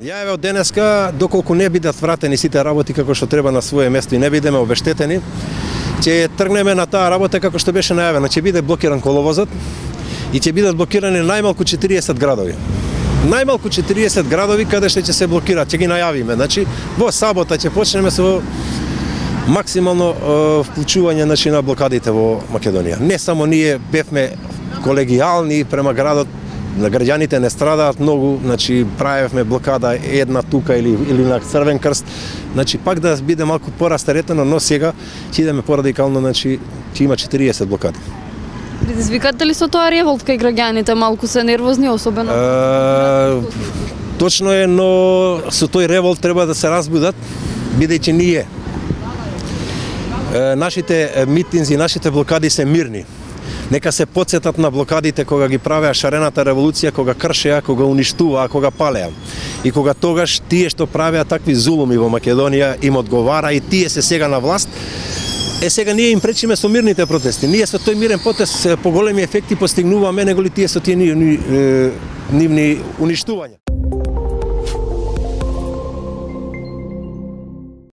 Ја еве од денеска, доколку не бидат вратени сите работи како што треба на свое место и не бидеме обештетени, ќе тргнеме на таа работа како што беше најавено, ќе биде блокиран коловозот и ќе бидат блокирани најмалку 40 градови. Најмалку 40 градови каде што ќе се блокираат, ќе ги најавиме. Значи, во сабота ќе почнеме со максимално вклучување на блокадите во Македонија. Не само ние бевме колегијални према градот, на граѓаните не страдаат многу, значи правевме блокада една тука или на Црвен крст, значи пак да биде малку порастеретено, но сега ќе идеме порадикално, значи ќе има 40 блокади. Предизвикате ли со тоа револт кај граѓаните, малку се нервозни особено? Точно е, но со тој револт треба да се разбудат, бидејќи ние нашите митинзи, нашите блокади се мирни. Нека се потсетат на блокадите кога ги правеа шарената револуција, кога кршеа, кога уништуваа, кога палеа. И кога тогаш тие што правеа такви зулуми во Македонија им одговара и тие се сега на власт, сега ние им пречиме со мирните протести. Ние со тој мирен протест поголеми ефекти постигнуваме него ли тие со тие нивни уништувања.